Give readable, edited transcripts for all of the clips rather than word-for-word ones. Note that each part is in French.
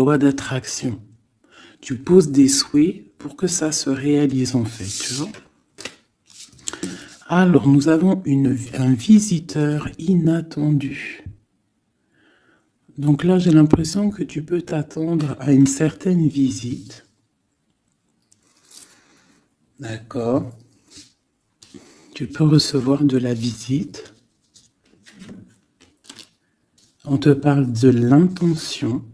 loi d'attraction. Tu poses des souhaits pour que ça se réalise en fait, tu vois. Alors, nous avons un visiteur inattendu. Donc là, j'ai l'impression que tu peux t'attendre à une certaine visite. D'accord. Tu peux recevoir de la visite. On te parle de l'intention.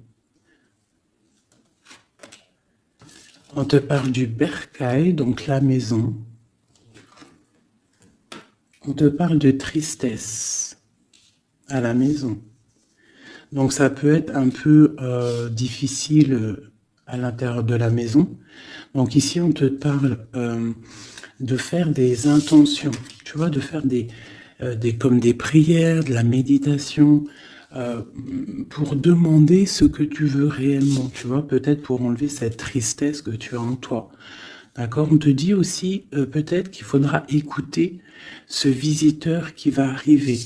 On te parle du bercail, donc la maison. On te parle de tristesse à la maison. Donc ça peut être un peu difficile à l'intérieur de la maison. Donc ici, on te parle de faire des intentions, tu vois, de faire comme des prières, de la méditation, pour demander ce que tu veux réellement, tu vois, peut-être pour enlever cette tristesse que tu as en toi. D'accord? On te dit aussi peut-être qu'il faudra écouter ce visiteur qui va arriver.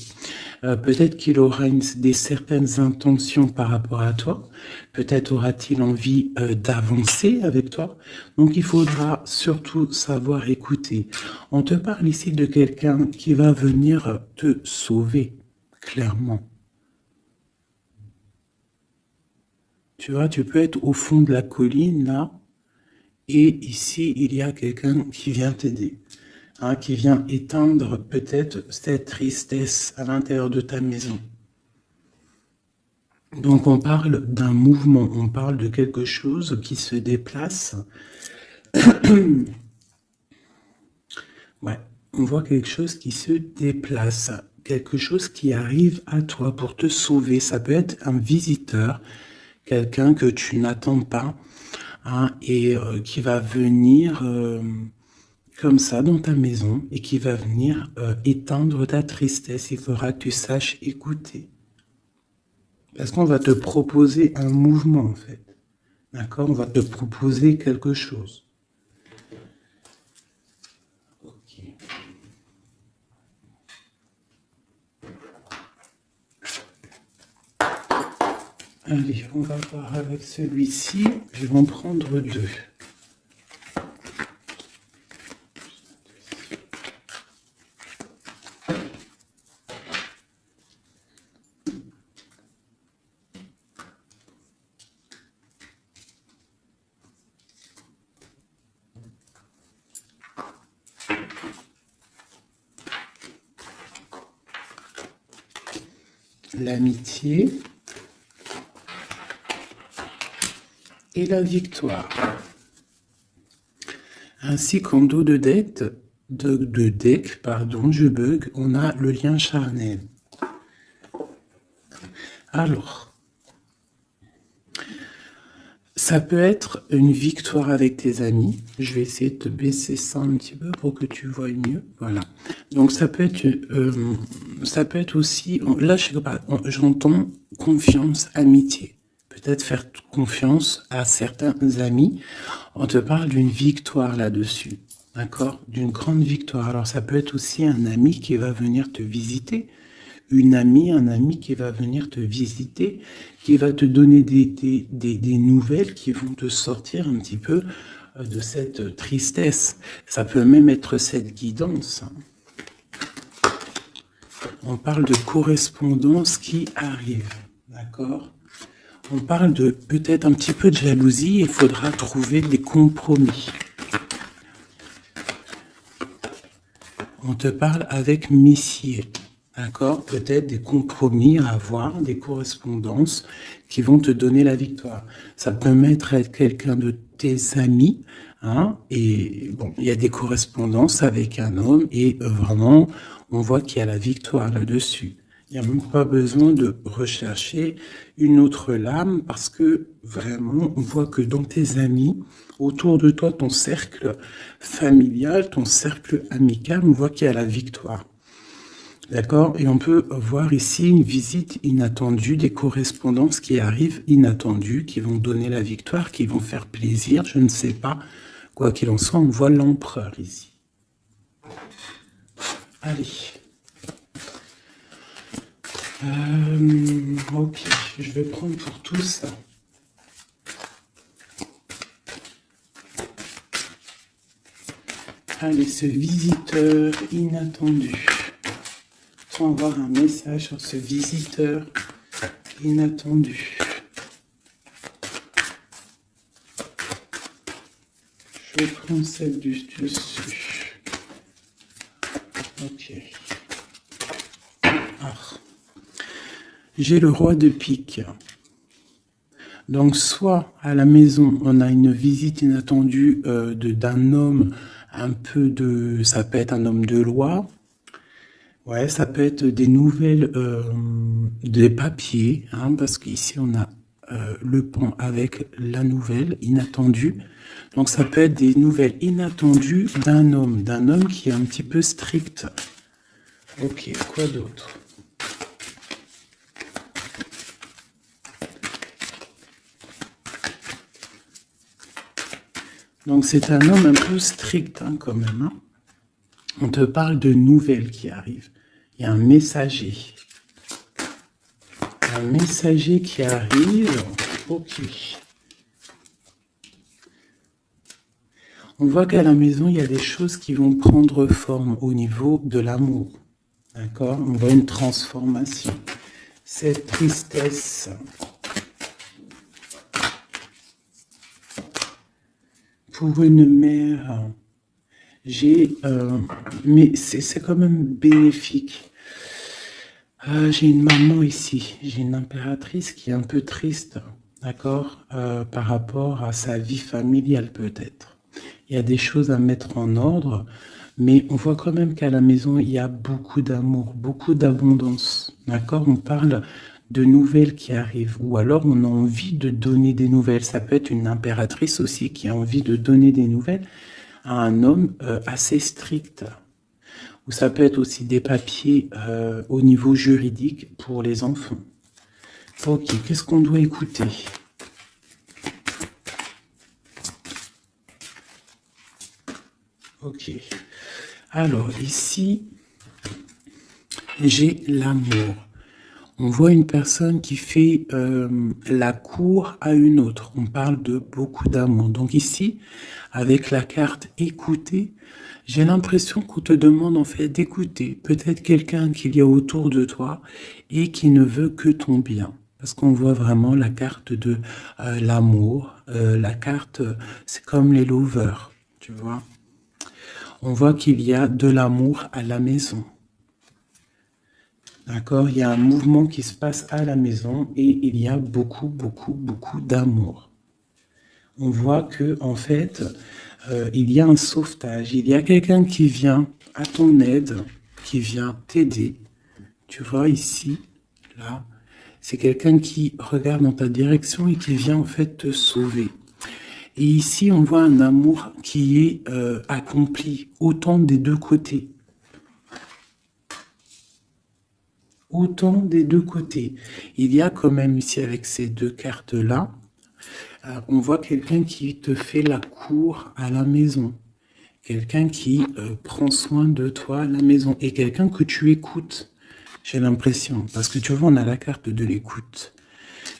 Peut-être qu'il aura certaines intentions par rapport à toi. Peut-être aura-t-il envie d'avancer avec toi. Donc il faudra surtout savoir écouter. On te parle ici de quelqu'un qui va venir te sauver, clairement. Tu vois, tu peux être au fond de la colline, là, et ici, il y a quelqu'un qui vient t'aider, hein, qui vient éteindre peut-être cette tristesse à l'intérieur de ta maison. Donc on parle d'un mouvement, on parle de quelque chose qui se déplace. Ouais, on voit quelque chose qui se déplace, quelque chose qui arrive à toi pour te sauver. Ça peut être un visiteur, quelqu'un que tu n'attends pas, hein, et qui va venir comme ça dans ta maison et qui va venir éteindre ta tristesse. Il faudra que tu saches écouter. Parce qu'on va te proposer un mouvement, en fait. D'accord? On va te proposer quelque chose. Ok. Allez, on va voir avec celui-ci. Je vais en prendre deux. L'amitié et la victoire. Ainsi qu'en dos de deck, je bug, on a le lien charnel. Alors, ça peut être une victoire avec tes amis. Je vais essayer de te baisser ça un petit peu pour que tu vois mieux. Voilà. Donc ça peut être aussi, là je sais pas, j'entends confiance, amitié. Peut-être faire confiance à certains amis. On te parle d'une victoire là-dessus. D'accord? D'une grande victoire. Alors ça peut être aussi un ami qui va venir te visiter. Un ami qui va venir te visiter, qui va te donner des nouvelles qui vont te sortir un petit peu de cette tristesse. Ça peut même être cette guidance. On parle de correspondance qui arrive, d'accord? On parle de peut-être un petit peu de jalousie, il faudra trouver des compromis. On te parle avec Messier. D'accord? Peut-être des compromis à avoir, des correspondances qui vont te donner la victoire. Ça peut même être quelqu'un de tes amis, hein, et bon, il y a des correspondances avec un homme, et vraiment, on voit qu'il y a la victoire là-dessus. Il n'y a même pas besoin de rechercher une autre lame, parce que vraiment, on voit que dans tes amis, autour de toi, ton cercle familial, ton cercle amical, on voit qu'il y a la victoire. D'accord? Et on peut voir ici une visite inattendue, des correspondances qui arrivent inattendues, qui vont donner la victoire, qui vont faire plaisir, je ne sais pas. Quoi qu'il en soit, on voit l'empereur ici. Allez. Ok, je vais prendre pour tout ça. Allez, ce visiteur inattendu. On va avoir un message sur ce visiteur inattendu. Je prends celle du dessus. Ok. Ah. J'ai le roi de pique. Donc, soit à la maison, on a une visite inattendue d'un homme, un peu de... Ça peut être un homme de loi. Ouais, ça peut être des nouvelles, des papiers, hein, parce qu'ici, on a le pont avec la nouvelle inattendue. Donc, ça peut être des nouvelles inattendues d'un homme qui est un petit peu strict. Ok, quoi d'autre? Donc, c'est un homme un peu strict, hein, quand même. Hein. On te parle de nouvelles qui arrivent. Il y a un messager. Un messager qui arrive. Ok. On voit qu'à la maison, il y a des choses qui vont prendre forme au niveau de l'amour. D'accord? On voit une transformation. Cette tristesse. Pour une mère, mais c'est quand même bénéfique. J'ai une maman ici, j'ai une impératrice qui est un peu triste, d'accord, par rapport à sa vie familiale peut-être. Il y a des choses à mettre en ordre, mais on voit quand même qu'à la maison, il y a beaucoup d'amour, beaucoup d'abondance, d'accord? On parle de nouvelles qui arrivent, ou alors on a envie de donner des nouvelles. Ça peut être une impératrice aussi qui a envie de donner des nouvelles à un homme assez strict. Ou ça peut être aussi des papiers au niveau juridique pour les enfants. Ok, qu'est-ce qu'on doit écouter? Ok. Alors, ici, j'ai l'amour. On voit une personne qui fait la cour à une autre. On parle de beaucoup d'amour. Donc ici, avec la carte écouter, j'ai l'impression qu'on te demande en fait d'écouter peut-être quelqu'un qu'il y a autour de toi et qui ne veut que ton bien. Parce qu'on voit vraiment la carte de l'amour. La carte, c'est comme les lovers, tu vois. On voit qu'il y a de l'amour à la maison. D'accord? Il y a un mouvement qui se passe à la maison et il y a beaucoup, beaucoup, beaucoup d'amour. On voit que, en fait, il y a un sauvetage. Il y a quelqu'un qui vient à ton aide, qui vient t'aider. Tu vois ici, là, c'est quelqu'un qui regarde dans ta direction et qui vient en fait te sauver. Et ici, on voit un amour qui est accompli autant des deux côtés. Autant des deux côtés. Il y a quand même ici avec ces deux cartes-là, on voit quelqu'un qui te fait la cour à la maison. Quelqu'un qui prend soin de toi à la maison. Et quelqu'un que tu écoutes, j'ai l'impression. Parce que tu vois, on a la carte de l'écoute.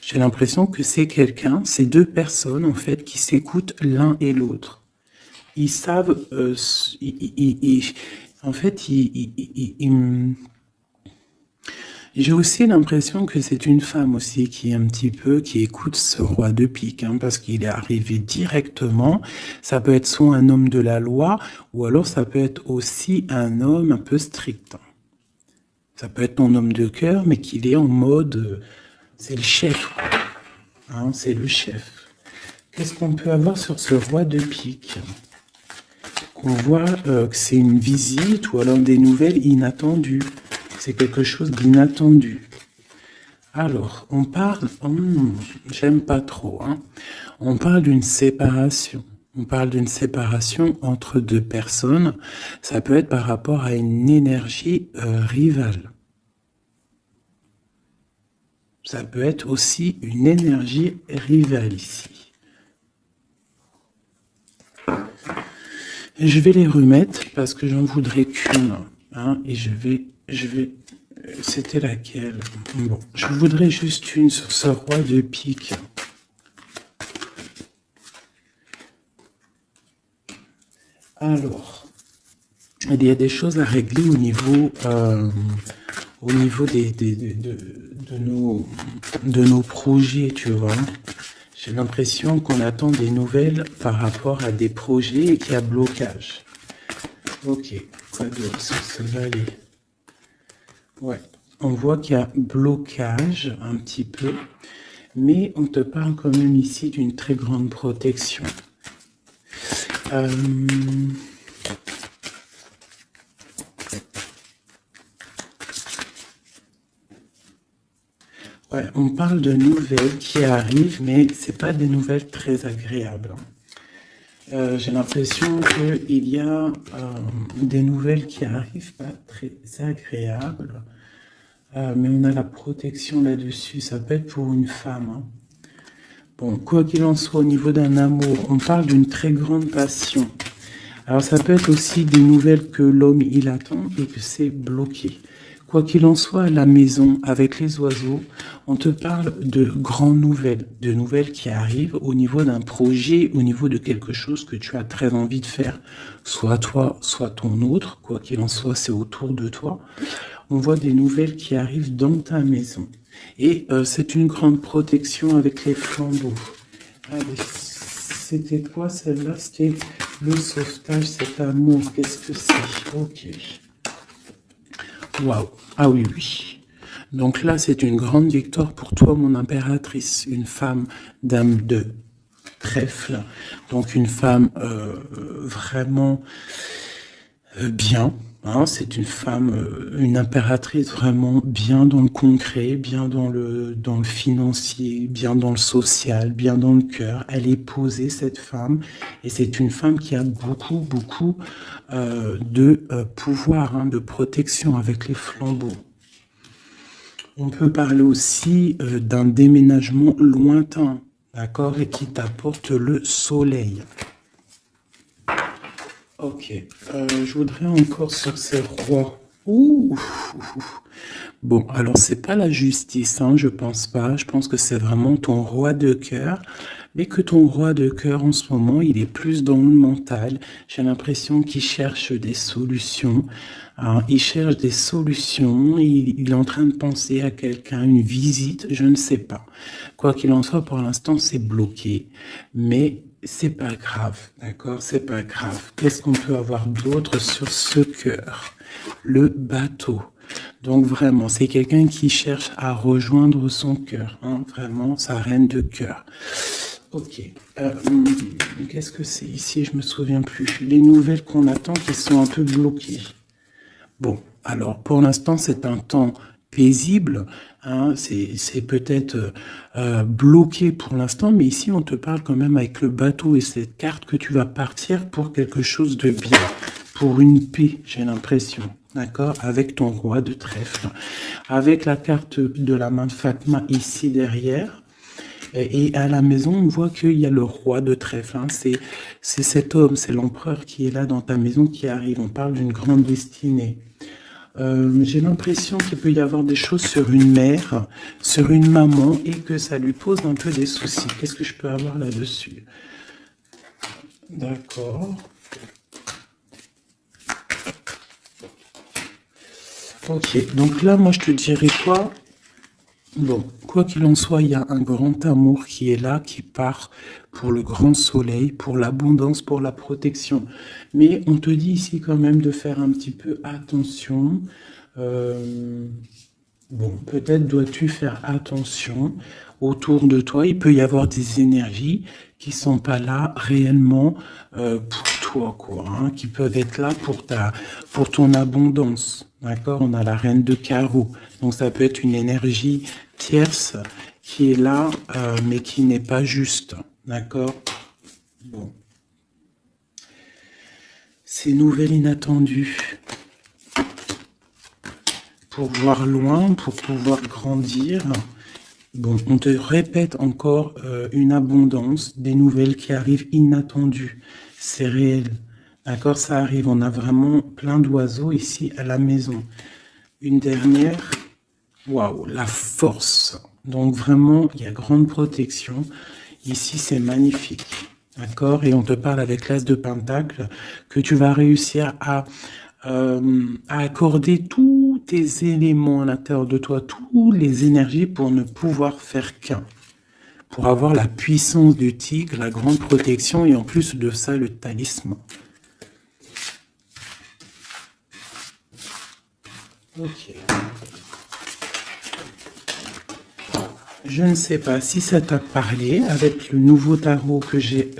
J'ai l'impression que c'est quelqu'un, c'est deux personnes en fait, qui s'écoutent l'un et l'autre. Ils savent, en fait, j'ai aussi l'impression que c'est une femme aussi qui est un petit peu, qui écoute ce roi de pique, hein, parce qu'il est arrivé directement. Ça peut être soit un homme de la loi, ou alors ça peut être aussi un homme un peu strict. Ça peut être ton homme de cœur, mais qu'il est en mode, c'est le chef, hein, c'est le chef. Qu'est-ce qu'on peut avoir sur ce roi de pique? Qu'on voit que c'est une visite, ou alors des nouvelles inattendues. C'est quelque chose d'inattendu. Alors, on parle... j'aime pas trop. Hein. On parle d'une séparation. On parle d'une séparation entre deux personnes. Ça peut être par rapport à une énergie rivale. Ça peut être aussi une énergie rivale ici. Et je vais les remettre parce que j'en voudrais qu'une. Hein, et je vais... C'était laquelle? Bon, je voudrais juste une sur ce roi de pique. Alors, il y a des choses à régler au niveau de nos projets, tu vois. J'ai l'impression qu'on attend des nouvelles par rapport à des projets et qu'il y a blocage. Ok, quoi d'autre? Ça va aller. Ouais, on voit qu'il y a blocage un petit peu, mais on te parle quand même ici d'une très grande protection. Ouais, on parle de nouvelles qui arrivent, mais c'est pas des nouvelles très agréables. J'ai l'impression qu'il y a des nouvelles qui arrivent pas très agréables, mais on a la protection là-dessus. Ça peut être pour une femme, hein. Bon, quoi qu'il en soit, au niveau d'un amour, on parle d'une très grande passion. Alors ça peut être aussi des nouvelles que l'homme il attend et que c'est bloqué. Quoi qu'il en soit, à la maison, avec les oiseaux, on te parle de grandes nouvelles, de nouvelles qui arrivent au niveau d'un projet, au niveau de quelque chose que tu as très envie de faire, soit toi, soit ton autre, quoi qu'il en soit, c'est autour de toi. On voit des nouvelles qui arrivent dans ta maison. Et c'est une grande protection avec les flambeaux. Allez, c'était quoi celle-là? C'était le sauvetage, cet amour. Qu'est-ce que c'est? Ok. Waouh. Ah oui, oui. Donc là, c'est une grande victoire pour toi, mon impératrice. Une femme, dame de trèfle. Donc une femme vraiment bien. Hein, c'est une femme, une impératrice vraiment bien dans le concret, bien dans le financier, bien dans le social, bien dans le cœur. Elle est posée, cette femme, et c'est une femme qui a beaucoup de pouvoir, hein, de protection avec les flambeaux. On peut parler aussi d'un déménagement lointain, d'accord, et qui t'apporte le soleil. Ok, je voudrais encore sur ces rois. Ouh. Bon, alors c'est pas la justice, hein, je pense pas. Je pense que c'est vraiment ton roi de cœur, mais que ton roi de cœur en ce moment, il est plus dans le mental. J'ai l'impression qu'il cherche des solutions. Hein, il cherche des solutions. Il est en train de penser à quelqu'un, une visite, je ne sais pas. Quoi qu'il en soit, pour l'instant, c'est bloqué, mais c'est pas grave, d'accord? C'est pas grave. Qu'est-ce qu'on peut avoir d'autre sur ce cœur? Le bateau. Donc vraiment, c'est quelqu'un qui cherche à rejoindre son cœur, hein, vraiment, sa reine de cœur. Ok. Qu'est-ce que c'est ici? Je me souviens plus. Les nouvelles qu'on attend qui sont un peu bloquées. Bon, alors pour l'instant, c'est un temps paisible, hein, c'est peut-être bloqué pour l'instant, mais ici on te parle quand même avec le bateau et cette carte que tu vas partir pour quelque chose de bien, pour une paix, j'ai l'impression, d'accord, avec ton roi de trèfle, avec la carte de la main de Fatma ici derrière. Et à la maison, on voit qu'il y a le roi de trèfle, hein, c'est cet homme, c'est l'empereur qui est là dans ta maison qui arrive, on parle d'une grande destinée. J'ai l'impression qu'il peut y avoir des choses sur une mère, sur une maman, et que ça lui pose un peu des soucis. Qu'est-ce que je peux avoir là-dessus? D'accord. Ok, donc là, moi, je te dirais quoi? Bon, quoi qu'il en soit, il y a un grand amour qui est là, qui part pour le grand soleil, pour l'abondance, pour la protection. Mais on te dit ici quand même de faire un petit peu attention. Bon, peut-être dois-tu faire attention autour de toi. Il peut y avoir des énergies qui sont pas là réellement pour toi, quoi, hein, qui peuvent être là pour ton abondance. D'accord? On a la reine de carreau. Donc ça peut être une énergie tierce qui est là, mais qui n'est pas juste. D'accord? Bon. Ces nouvelles inattendues. Pour voir loin, pour pouvoir grandir. Bon, on te répète encore une abondance, des nouvelles qui arrivent inattendues. C'est réel. D'accord, ça arrive. On a vraiment plein d'oiseaux ici à la maison. Une dernière. Waouh, la force. Donc vraiment, il y a grande protection. Ici, c'est magnifique. D'accord? Et on te parle avec l'As de Pentacle que tu vas réussir à à accorder tous tes éléments à l'intérieur de toi, toutes les énergies pour ne pouvoir faire qu'un. Pour avoir la puissance du tigre, la grande protection et en plus de ça, le talisman. Ok. Je ne sais pas si ça t'a parlé avec le nouveau tarot que j'ai.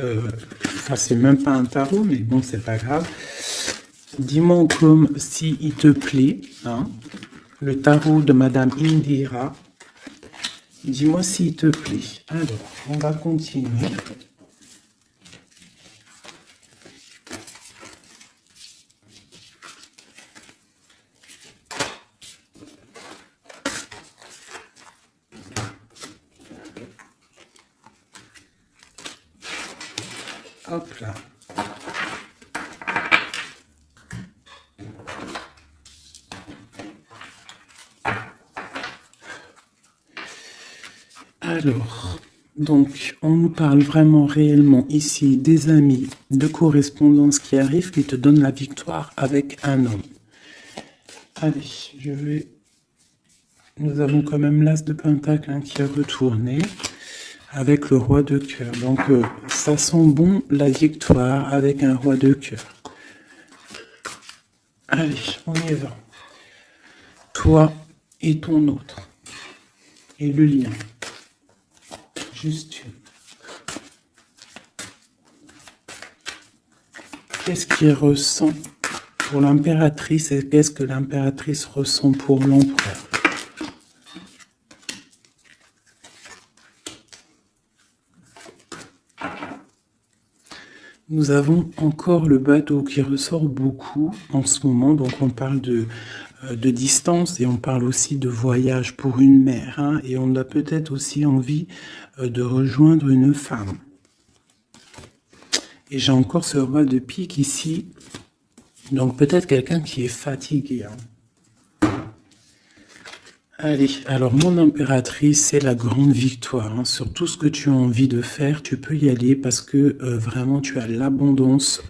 Enfin, c'est même pas un tarot, mais bon, c'est pas grave. Dis-moi comme si il te plaît, hein, le tarot de Madame Indira. Dis-moi s'il te plaît. Alors, on va continuer. Hop là. Alors, donc, on nous parle vraiment réellement ici des amis de correspondance qui arrivent, qui te donnent la victoire avec un homme. Allez, je vais... Nous avons quand même l'as de pentacle hein, qui est retourné avec le roi de cœur. Donc, ça sent bon la victoire avec un roi de cœur. Allez, on y va. Toi et ton autre. Et le lien. Juste une. Qu'est-ce qu'il ressent pour l'impératrice et qu'est-ce que l'impératrice ressent pour l'empereur? Nous avons encore le bateau qui ressort beaucoup en ce moment, donc on parle de distance et on parle aussi de voyage pour une mère, hein, et on a peut-être aussi envie de rejoindre une femme. Et j'ai encore ce roi de pique ici, donc peut-être quelqu'un qui est fatigué. Hein. Allez, alors mon impératrice, c'est la grande victoire. Hein. Sur tout ce que tu as envie de faire, tu peux y aller parce que vraiment tu as l'abondance,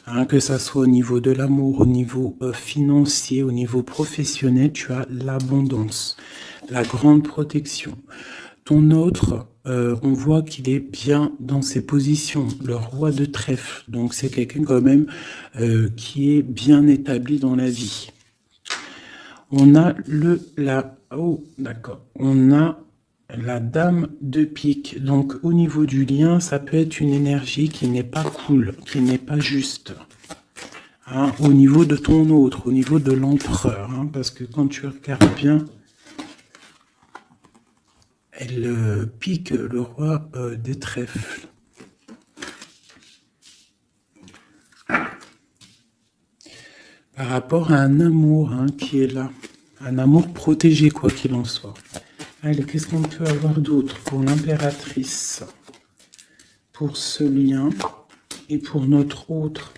hein, que ça soit au niveau de l'amour, au niveau financier, au niveau professionnel, tu as l'abondance, la grande protection. Ton autre, on voit qu'il est bien dans ses positions, le roi de trèfle. Donc c'est quelqu'un quand même qui est bien établi dans la vie. On a on a la dame de pique. Donc, au niveau du lien, ça peut être une énergie qui n'est pas cool, qui n'est pas juste. Hein, au niveau de ton autre, au niveau de l'empereur. Hein, parce que quand tu regardes bien, elle pique le roi des trèfles. Par rapport à un amour hein, qui est là. Un amour protégé, quoi qu'il en soit. Allez, qu'est-ce qu'on peut avoir d'autre pour l'impératrice? Pour ce lien et pour notre autre.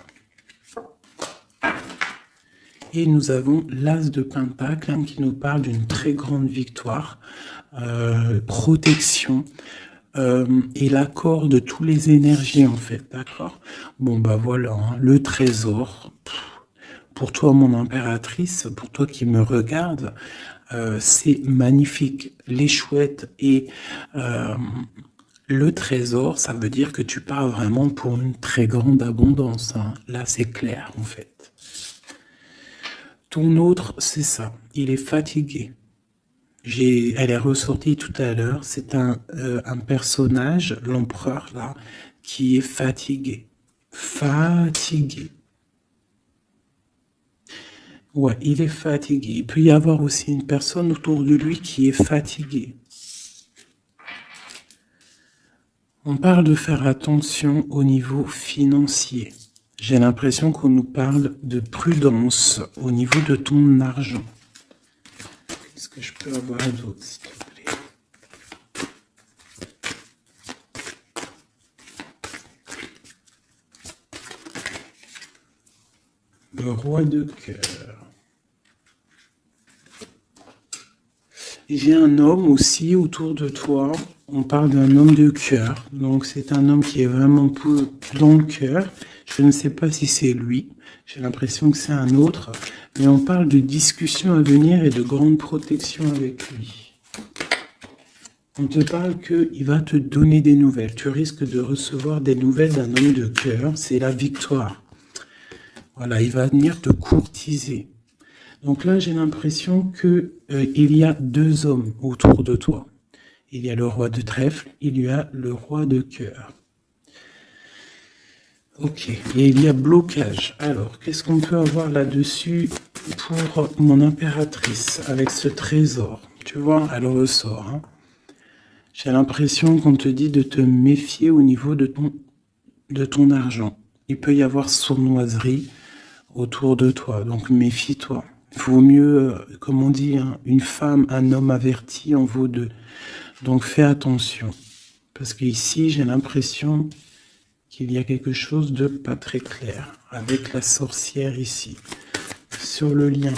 Et nous avons l'as de pentacle hein, qui nous parle d'une très grande victoire, protection, et l'accord de toutes les énergies en fait, d'accord? Bon bah voilà, hein, le trésor. Pour toi, mon impératrice, pour toi qui me regarde, c'est magnifique. Les chouettes et le trésor, ça veut dire que tu pars vraiment pour une très grande abondance. Hein. Là, c'est clair, en fait. Ton autre, c'est ça. Il est fatigué. Elle est ressortie tout à l'heure. C'est un personnage, l'empereur, là, qui est fatigué. Fatigué. Ouais, il est fatigué. Il peut y avoir aussi une personne autour de lui qui est fatiguée. On parle de faire attention au niveau financier. J'ai l'impression qu'on nous parle de prudence au niveau de ton argent. Qu'est-ce que je peux avoir d'autre, s'il te plaît? Le roi de cœur. J'ai un homme aussi autour de toi. On parle d'un homme de cœur. Donc, c'est un homme qui est vraiment dans le cœur. Je ne sais pas si c'est lui. J'ai l'impression que c'est un autre. Mais on parle de discussions à venir et de grande protection avec lui. On te parle qu'il va te donner des nouvelles. Tu risques de recevoir des nouvelles d'un homme de cœur. C'est la victoire. Voilà, il va venir te courtiser. Donc là, j'ai l'impression qu'il y a deux hommes autour de toi. Il y a le roi de trèfle, il y a le roi de cœur. Ok, et il y a blocage. Alors, qu'est-ce qu'on peut avoir là-dessus pour mon impératrice avec ce trésor? Tu vois, elle ressort. Hein. J'ai l'impression qu'on te dit de te méfier au niveau de ton argent. Il peut y avoir sournoiserie autour de toi, donc méfie-toi. Il vaut mieux, comme on dit, hein, une femme, un homme averti en vaut deux. Donc fais attention, parce qu'ici j'ai l'impression qu'il y a quelque chose de pas très clair avec la sorcière ici, sur le lien.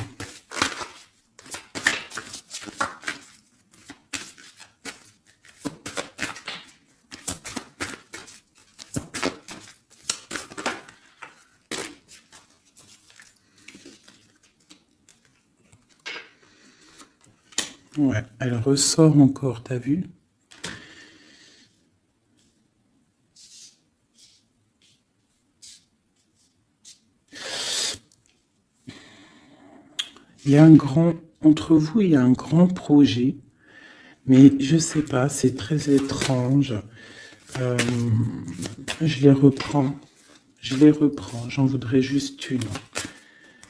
Ouais, elle ressort encore, t'as vu? Il y a un grand, entre vous, il y a un grand projet, mais je sais pas, c'est très étrange. Je les reprends, j'en voudrais juste une.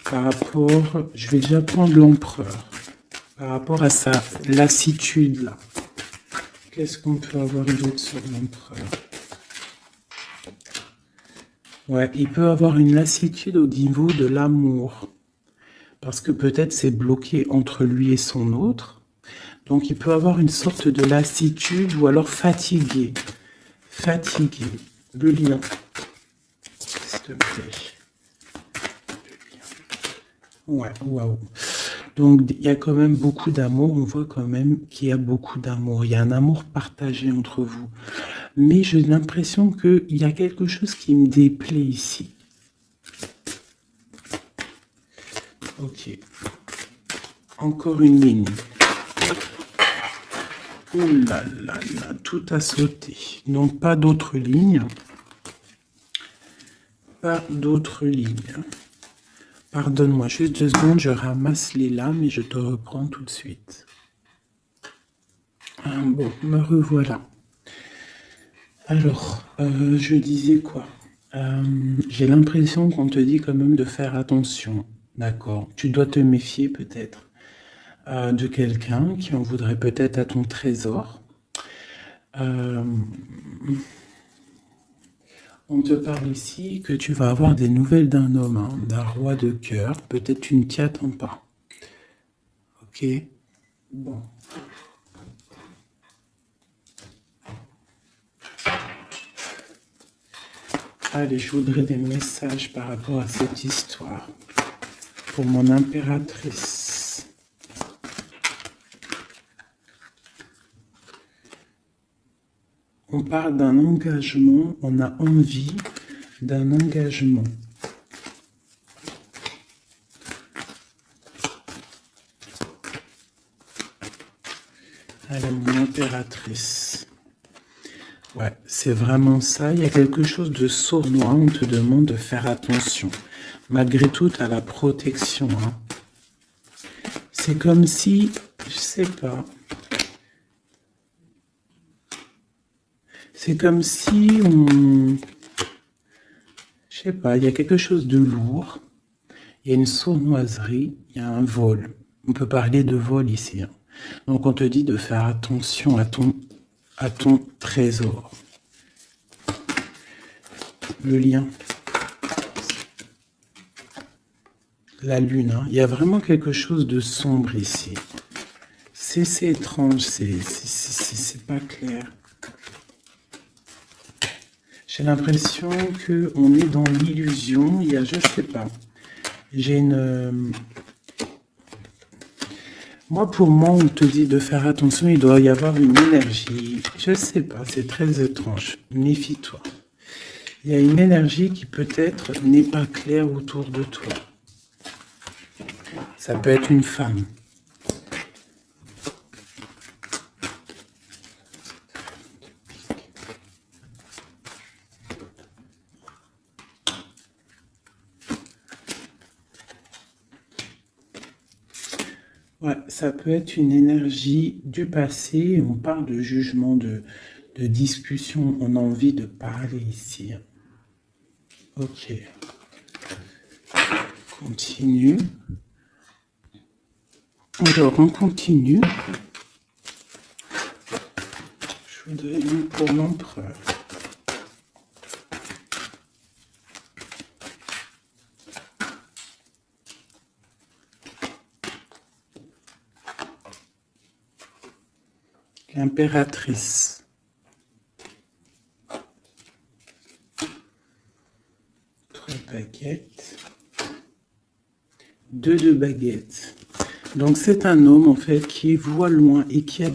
Par rapport, je vais déjà prendre l'empereur. Par rapport à sa lassitude là. Qu'est-ce qu'on peut avoir d'autre sur l'empereur? Ouais, il peut avoir une lassitude au niveau de l'amour. Parce que peut-être c'est bloqué entre lui et son autre. Donc il peut avoir une sorte de lassitude ou alors fatigué. Fatigué. Le lien. S'il te plaît. Ouais, waouh. Donc, il y a quand même beaucoup d'amour. On voit quand même qu'il y a beaucoup d'amour. Il y a un amour partagé entre vous. Mais j'ai l'impression qu'il y a quelque chose qui me déplaît ici. Ok. Encore une ligne. Ouh là là là, tout a sauté. Donc, pas d'autres lignes. Pas d'autres lignes. Pardonne-moi, juste 2 secondes, je ramasse les lames et je te reprends tout de suite. Bon, me revoilà. Alors, je disais quoi? J'ai l'impression qu'on te dit quand même de faire attention, d'accord? Tu dois te méfier peut-être de quelqu'un qui en voudrait peut-être à ton trésor. On te parle ici que tu vas avoir des nouvelles d'un homme, hein, d'un roi de cœur. Peut-être tu ne t'y attends pas. Ok? Bon. Allez, je voudrais des messages par rapport à cette histoire. Pour mon impératrice. On parle d'un engagement, on a envie d'un engagement. Allez, mon impératrice. Ouais, c'est vraiment ça. Il y a quelque chose de sournois. On te demande de faire attention. Malgré tout, tu as la protection. Hein. C'est comme si, je sais pas. C'est comme si on... Je sais pas, il y a quelque chose de lourd. Il y a une sournoiserie, il y a un vol. On peut parler de vol ici. Hein. Donc on te dit de faire attention à ton trésor. Le lien. La lune. Hein. Il y a vraiment quelque chose de sombre ici. C'est étrange, c'est pas clair. J'ai l'impression qu'on est dans l'illusion. Il y a, je sais pas. J'ai une... Moi, pour moi, on te dit de faire attention, il doit y avoir une énergie. Je sais pas, c'est très étrange. Méfie-toi. Il y a une énergie qui peut-être n'est pas claire autour de toi. Ça peut être une femme. Ouais, ça peut être une énergie du passé. On parle de jugement, de discussion. On a envie de parler ici. Ok. Continue. Alors, on continue. Je voudrais une pour l'empereur. L'impératrice. 3 baguettes. 2 de baguettes. Donc c'est un homme en fait qui voit loin et qui a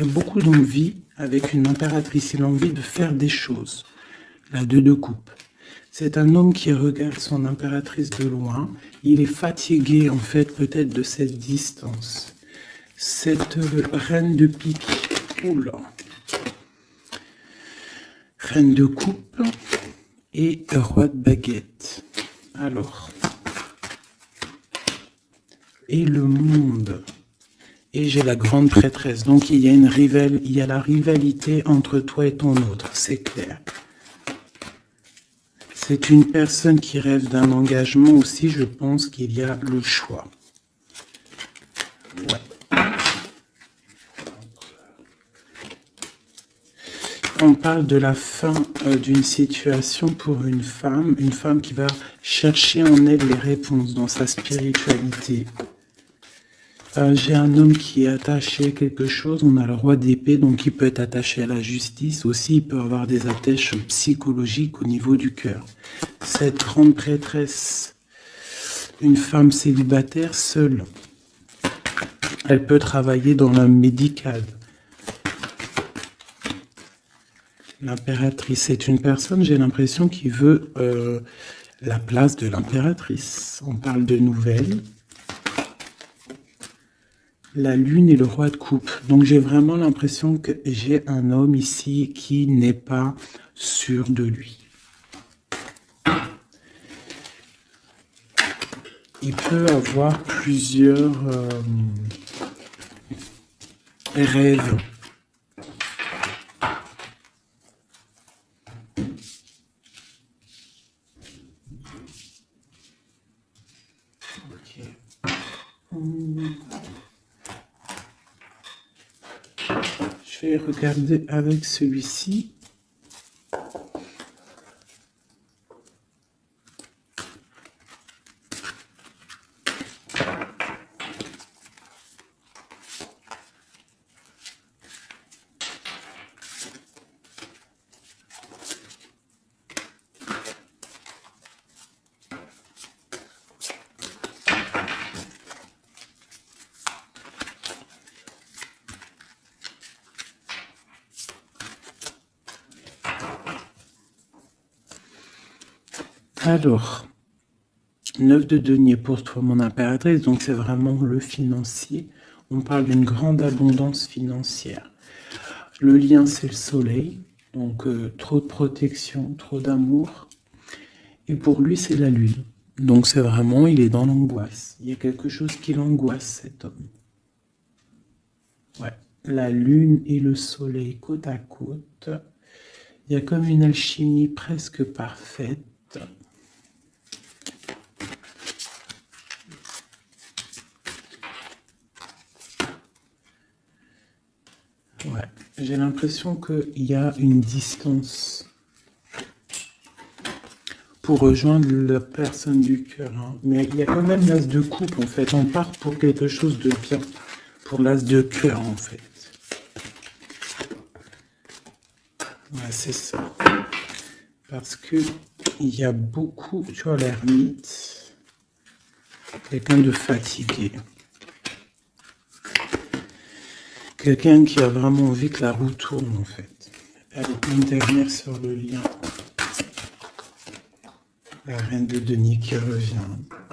beaucoup d'envie avec une impératrice. Il a envie de faire des choses. La 2 de coupe. C'est un homme qui regarde son impératrice de loin. Il est fatigué en fait peut-être de cette distance. Cette reine de pique. Oula. Reine de coupe et roi de baguette. Alors. Et le monde. Et j'ai la grande prêtresse. Donc il y a la rivalité entre toi et ton autre, c'est clair. C'est une personne qui rêve d'un engagement aussi, je pense qu'il y a le choix. Ouais. On parle de la fin d'une situation pour une femme qui va chercher en elle les réponses dans sa spiritualité. J'ai un homme qui est attaché à quelque chose, on a le roi d'épée, donc il peut être attaché à la justice, aussi il peut avoir des attaches psychologiques au niveau du cœur. Cette grande prêtresse, une femme célibataire seule, elle peut travailler dans le médical. L'impératrice est une personne, j'ai l'impression, qui veut la place de l'impératrice. On parle de nouvelles. La lune et le roi de coupe. Donc j'ai vraiment l'impression que j'ai un homme ici qui n'est pas sûr de lui. Il peut avoir plusieurs rêves. Okay. Je vais regarder avec celui-ci. Alors, 9 de denier pour toi, mon impératrice, donc c'est vraiment le financier. On parle d'une grande abondance financière. Le lien, c'est le soleil, donc trop de protection, trop d'amour. Et pour lui, c'est la lune. Donc c'est vraiment, il est dans l'angoisse. Il y a quelque chose qui l'angoisse, cet homme. Ouais, la lune et le soleil côte à côte. Il y a comme une alchimie presque parfaite. Ouais, j'ai l'impression qu'il y a une distance pour rejoindre la personne du cœur. Hein. Mais il y a quand même l'as de coupe, en fait. On part pour quelque chose de bien. Pour l'as de cœur, en fait. Ouais, c'est ça. Parce que il y a beaucoup, tu vois, l'ermite, quelqu'un de fatigué. Quelqu'un qui a vraiment envie que la roue tourne, en fait. Allez, une dernière sur le lien. La reine de denier qui revient.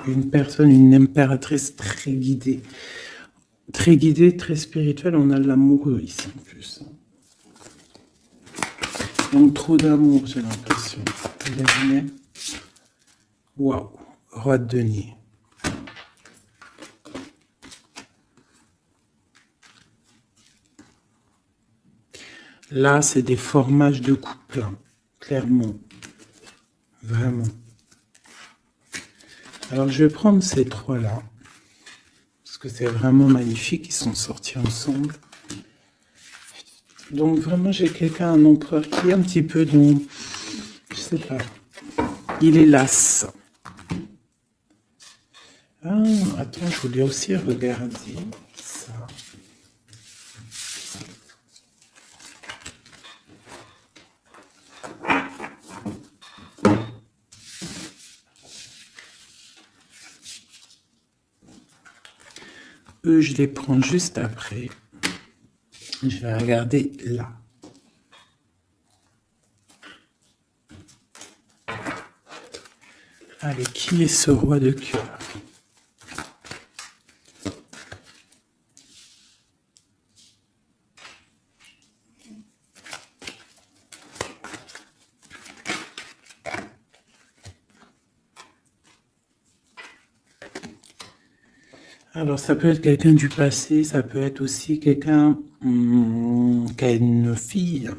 Une personne, une impératrice très guidée, très spirituelle. On a l'amoureux ici, en plus. Donc, trop d'amour, j'ai l'impression. Imaginez. Waouh, roi de denier. Là, c'est des formages de couple, hein, clairement. Vraiment. Alors, je vais prendre ces trois-là. Parce que c'est vraiment magnifique. Ils sont sortis ensemble. Donc, vraiment, j'ai quelqu'un, un empereur qui est un petit peu dans... Je sais pas. Il est las. Ah, attends, je voulais aussi regarder ça. Eux, je les prends juste après. Je vais regarder là. Allez, qui est ce roi de cœur? Alors, ça peut être quelqu'un du passé, ça peut être aussi quelqu'un qui a une fille.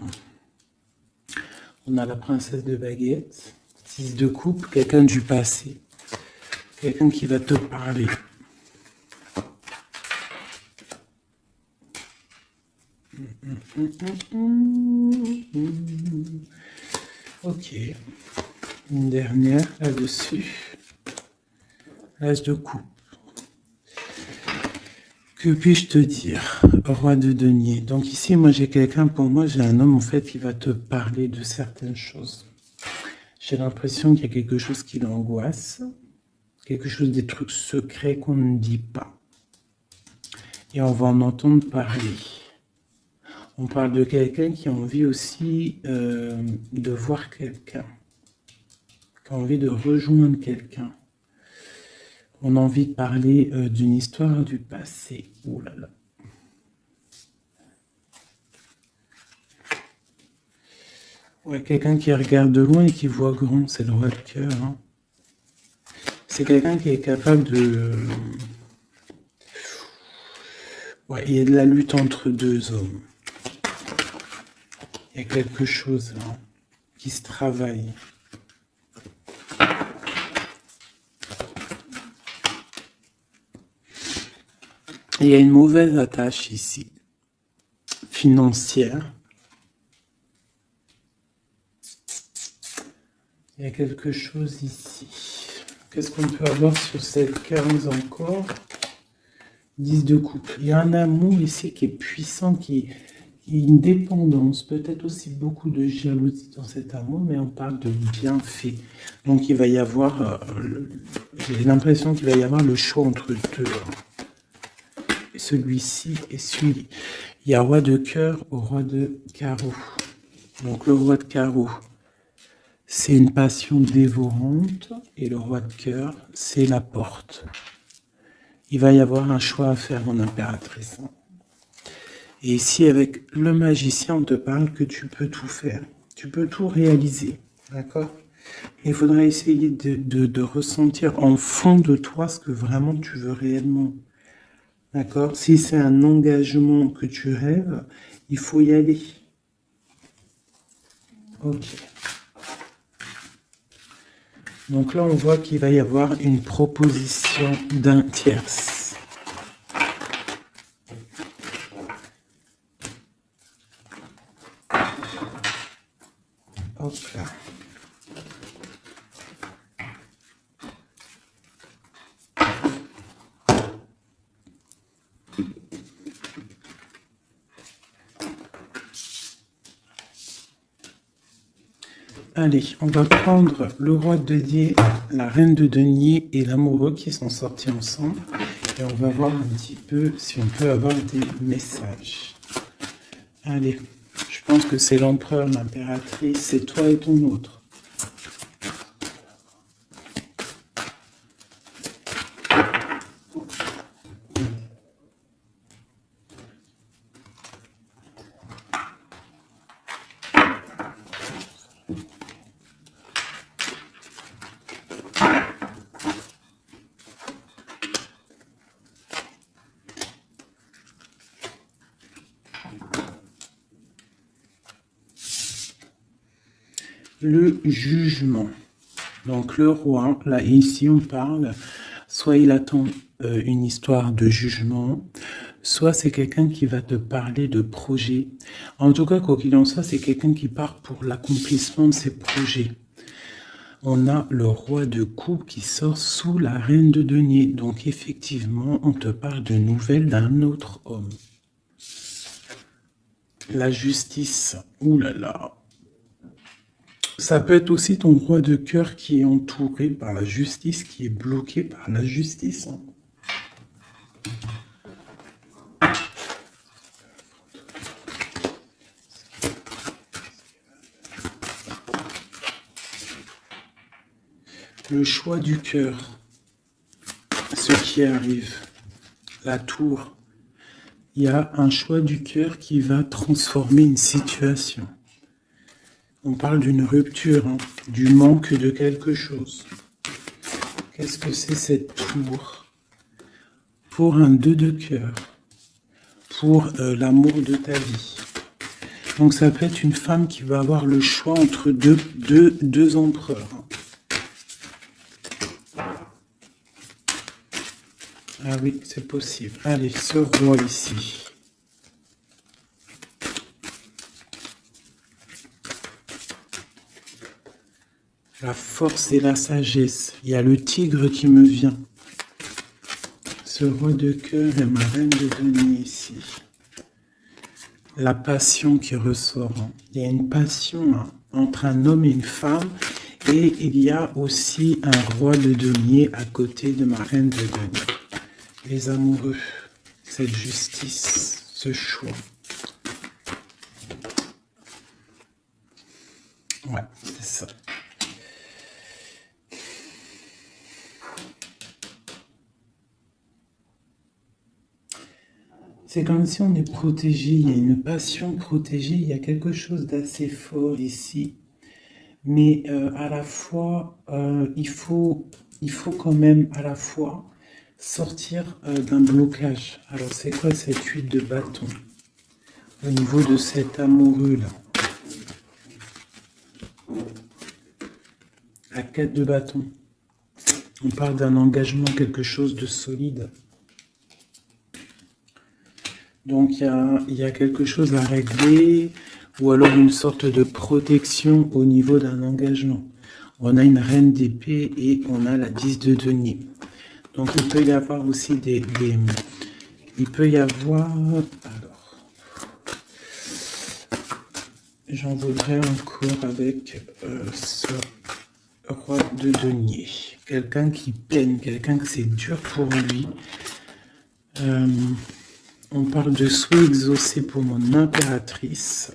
On a la princesse de baguette, 6 de coupe, quelqu'un du passé, quelqu'un qui va te parler. Ok, une dernière là-dessus, l'as de coupe. Que puis-je te dire, roi de denier? Donc ici, moi j'ai quelqu'un, pour moi j'ai un homme en fait qui va te parler de certaines choses. J'ai l'impression qu'il y a quelque chose qui l'angoisse, quelque chose, des trucs secrets qu'on ne dit pas. Et on va en entendre parler. On parle de quelqu'un qui a envie aussi de voir quelqu'un, qui a envie de rejoindre quelqu'un. On a envie de parler d'une histoire du passé. Ouh là là. Ouais, quelqu'un qui regarde de loin et qui voit grand, c'est le roi de cœur. Hein. C'est quelqu'un qui est capable de... Ouais, il y a de la lutte entre deux hommes. Il y a quelque chose là, qui se travaille. Il y a une mauvaise attache ici, financière. Il y a quelque chose ici. Qu'est-ce qu'on peut avoir sur cette 15 encore? 10 de coupe. Il y a un amour ici qui est puissant, qui est une dépendance, peut-être aussi beaucoup de jalousie dans cet amour, mais on parle de bienfait. Donc il va y avoir, j'ai l'impression qu'il va y avoir le choix entre deux. Celui-ci et celui-ci. Il y a roi de cœur au roi de carreau. Donc le roi de carreau, c'est une passion dévorante, et le roi de cœur, c'est la porte. Il va y avoir un choix à faire en impératrice. Et ici, avec le magicien, on te parle que tu peux tout faire. Tu peux tout réaliser. D'accord? Il faudra essayer de ressentir en fond de toi ce que vraiment tu veux réellement. D'accord? Si c'est un engagement que tu rêves, il faut y aller. Ok. Donc là, on voit qu'il va y avoir une proposition d'un tierce. Hop là. Allez, on va prendre le roi de denier, la reine de denier et l'amoureux qui sont sortis ensemble. Et on va voir un petit peu si on peut avoir des messages. Allez, je pense que c'est l'empereur, l'impératrice, c'est toi et ton autre. Le jugement. Donc le roi, là ici on parle, soit il attend une histoire de jugement, soit c'est quelqu'un qui va te parler de projet. En tout cas, quoi qu'il en soit, c'est quelqu'un qui part pour l'accomplissement de ses projets. On a le roi de coupe qui sort sous la reine de denier. Donc effectivement, on te parle de nouvelles d'un autre homme. La justice, ouh là là. Ça peut être aussi ton roi de cœur qui est entouré par la justice, qui est bloqué par la justice. Le choix du cœur, ce qui arrive, la tour. Il y a un choix du cœur qui va transformer une situation. On parle d'une rupture, hein, du manque de quelque chose. Qu'est-ce que c'est cette tour? Pour un 2 de cœur, pour l'amour de ta vie. Donc ça peut être une femme qui va avoir le choix entre deux empereurs. Ah oui, c'est possible. Allez, ce roi ici. La force et la sagesse. Il y a le tigre qui me vient. Ce roi de cœur et ma reine de denier ici. La passion qui ressort. Il y a une passion entre un homme et une femme. Et il y a aussi un roi de denier à côté de ma reine de denier. Les amoureux, cette justice, ce choix. Ouais, c'est ça. C'est comme si on est protégé, il y a une passion protégée, il y a quelque chose d'assez fort ici. Mais à la fois, il faut quand même à la fois sortir d'un blocage. Alors c'est quoi cette huile de bâton au niveau de cet amoureux là? La 4 de bâton. On parle d'un engagement, quelque chose de solide. Donc il y a quelque chose à régler, ou alors une sorte de protection au niveau d'un engagement. On a une reine d'épée et on a la 10 de denier. Donc il peut y avoir aussi il peut y avoir... Alors, j'en voudrais encore avec ce roi de denier. Quelqu'un qui peine, quelqu'un que c'est dur pour lui. On parle de souhait exaucé pour mon impératrice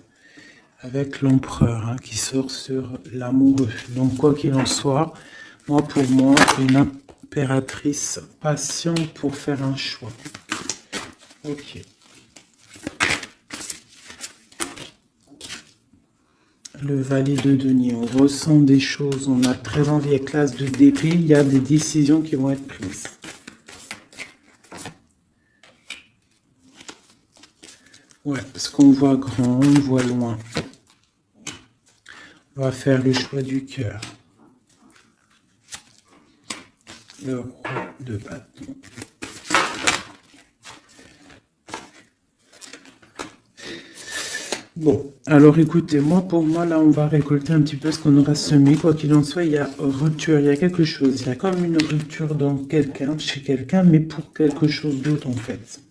avec l'empereur hein, qui sort sur l'amoureux. Donc quoi qu'il en soit, pour moi, une impératrice patiente pour faire un choix. Ok. Le valet de denier, on ressent des choses, on a très envie avec l'as de d'épée, il y a des décisions qui vont être prises. Ouais, parce qu'on voit grand, on voit loin. On va faire le choix du cœur. Le roi de bâton. Bon, alors écoutez, pour moi, là, on va récolter un petit peu ce qu'on aura semé. Quoi qu'il en soit, il y a rupture, il y a quelque chose. Il y a comme une rupture dans quelqu'un, chez quelqu'un, mais pour quelque chose d'autre, en fait.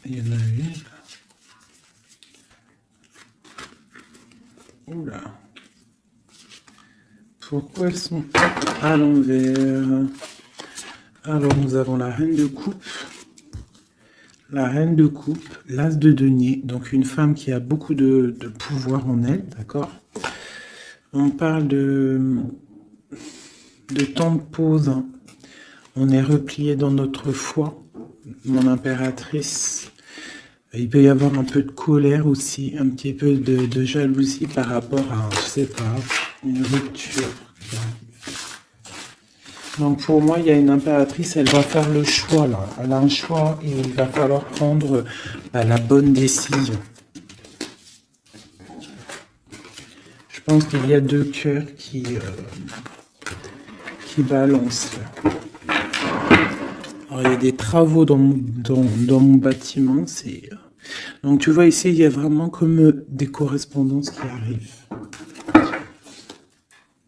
Il y en a une. Oula. Pourquoi elles sont à l'envers? Alors, nous avons la reine de coupe. la reine de coupe, l'as de denier, donc une femme qui a beaucoup de pouvoir en elle, d'accord? On parle de temps de pause, hein. On est replié dans notre foi, mon impératrice. Il peut y avoir un peu de colère aussi, un petit peu de jalousie par rapport à, je sais pas, une rupture. Donc pour moi, il y a une impératrice, elle va faire le choix là. Elle a un choix et il va falloir prendre la bonne décision. Je pense qu'il y a deux cœurs qui balancent. Alors, il y a des travaux dans mon bâtiment. Donc tu vois ici, il y a vraiment comme des correspondances qui arrivent.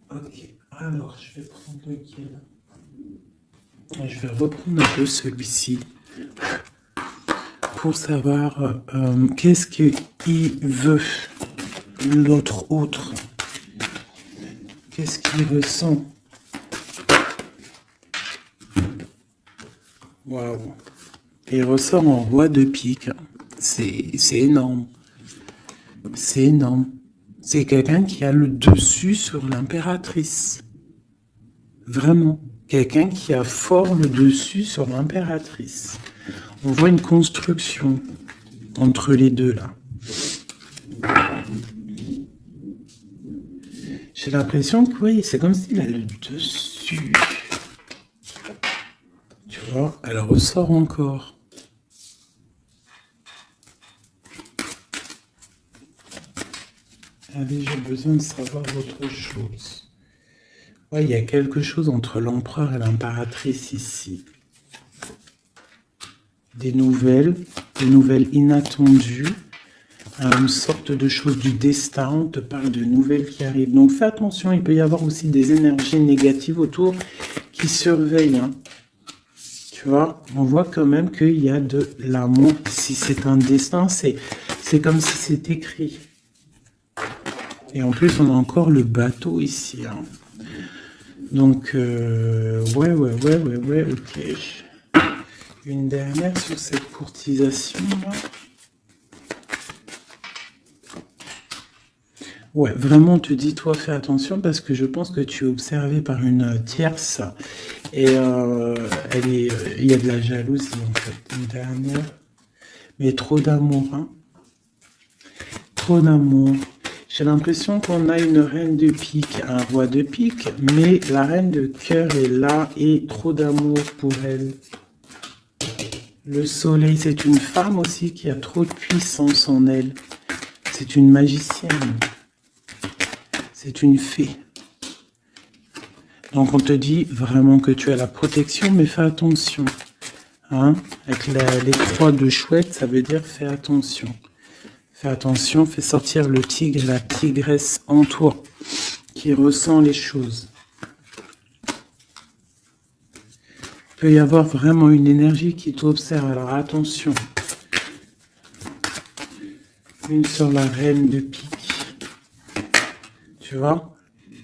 Ok, alors je vais prendre lequel? Je vais reprendre un peu celui-ci pour savoir qu'est-ce qu'il veut, l'autre autre. Qu'est-ce qu'il ressent? Waouh! Il ressort en roi de pique. C'est énorme. C'est énorme. C'est quelqu'un qui a le dessus sur l'impératrice. Vraiment. Quelqu'un qui a fort le dessus sur l'impératrice. On voit une construction entre les deux là. J'ai l'impression que oui, c'est comme s'il a le dessus. Tu vois, elle ressort encore. Allez, j'ai besoin de savoir autre chose. Ouais, il y a quelque chose entre l'empereur et l'impératrice ici. Des nouvelles inattendues, une sorte de chose du destin, on te parle de nouvelles qui arrivent. Donc fais attention, il peut y avoir aussi des énergies négatives autour qui surveillent. Hein. Tu vois, on voit quand même qu'il y a de l'amour. Si c'est un destin, c'est comme si c'est écrit. Et en plus, on a encore le bateau ici. Hein. Donc, ouais, ok. Une dernière sur cette courtisation là. Ouais, vraiment, on te dit, toi, fais attention parce que je pense que tu es observé par une tierce et il y a de la jalousie en fait. Une dernière, mais trop d'amour, hein. Trop d'amour. J'ai l'impression qu'on a une reine de pique, un roi de pique, mais la reine de cœur est là et trop d'amour pour elle. Le soleil, c'est une femme aussi qui a trop de puissance en elle. C'est une magicienne. C'est une fée. Donc on te dit vraiment que tu as la protection, mais fais attention. Hein? Avec les croix de chouette, ça veut dire fais attention. Fais attention, fais sortir le tigre et la tigresse en toi, qui ressent les choses. Il peut y avoir vraiment une énergie qui t'observe, alors attention. Une sur la reine de pique. Tu vois?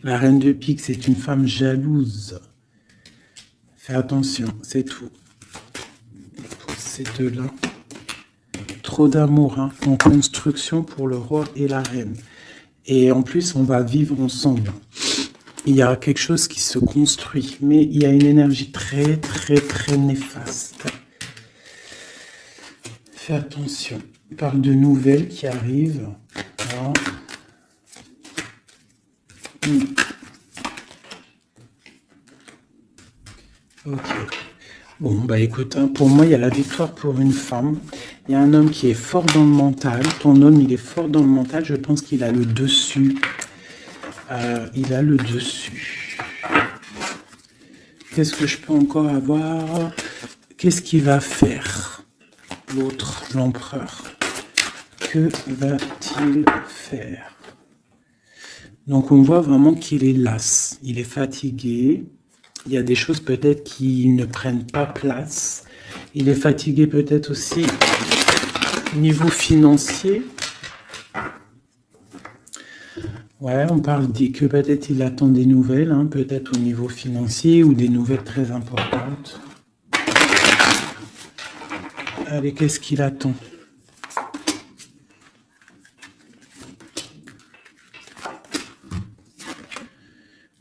La reine de pique, c'est une femme jalouse. Fais attention, c'est tout. Pour ces deux-là. Trop d'amour, hein, en construction pour le roi et la reine. Et en plus, on va vivre ensemble. Il y a quelque chose qui se construit, mais il y a une énergie très, très, très néfaste. Fais attention. On parle de nouvelles qui arrivent. Voilà. Ok. Bon, bah écoute, hein, pour moi, il y a la victoire pour une femme. Il y a un homme qui est fort dans le mental. Ton homme, il est fort dans le mental. Je pense qu'il a le dessus. Il a le dessus. Qu'est-ce que je peux encore avoir? Qu'est-ce qu'il va faire? L'autre, l'empereur. Que va-t-il faire? Donc, on voit vraiment qu'il est las. Il est fatigué. Il y a des choses peut-être qui ne prennent pas place. Il est fatigué peut-être aussi au niveau financier. Ouais, on parle que peut-être il attend des nouvelles, hein, peut-être au niveau financier ou des nouvelles très importantes. Allez, qu'est-ce qu'il attend?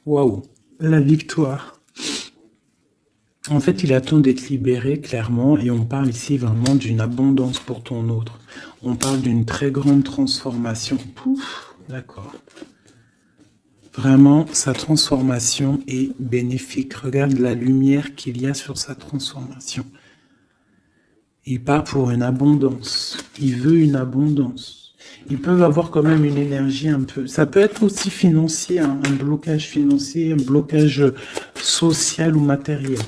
Waouh, la victoire. En fait, il attend d'être libéré, clairement, et on parle ici vraiment d'une abondance pour ton autre. On parle d'une très grande transformation. Pouf, d'accord. Vraiment, sa transformation est bénéfique. Regarde la lumière qu'il y a sur sa transformation. Il part pour une abondance. Il veut une abondance. Ils peuvent avoir quand même une énergie un peu... Ça peut être aussi financier, hein, un blocage financier, un blocage social ou matériel.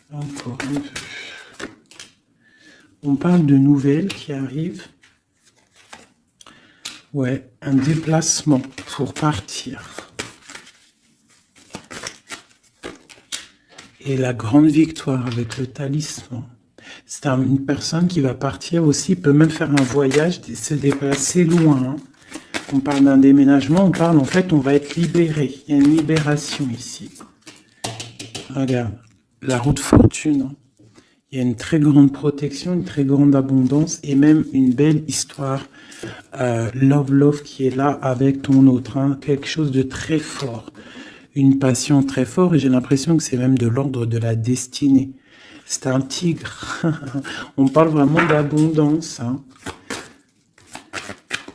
Encore un peu. On parle de nouvelles qui arrivent. Ouais, un déplacement pour partir. Et la grande victoire avec le talisman. C'est une personne qui va partir aussi, peut même faire un voyage, se déplacer loin. Hein. On parle d'un déménagement, on parle en fait, on va être libéré. Il y a une libération ici. Regarde, la roue de fortune. Il y a une très grande protection, une très grande abondance et même une belle histoire love qui est là avec ton autre. Hein. Quelque chose de très fort. Une passion très forte et j'ai l'impression que c'est même de l'ordre de la destinée. C'est un tigre. On parle vraiment d'abondance. Hein.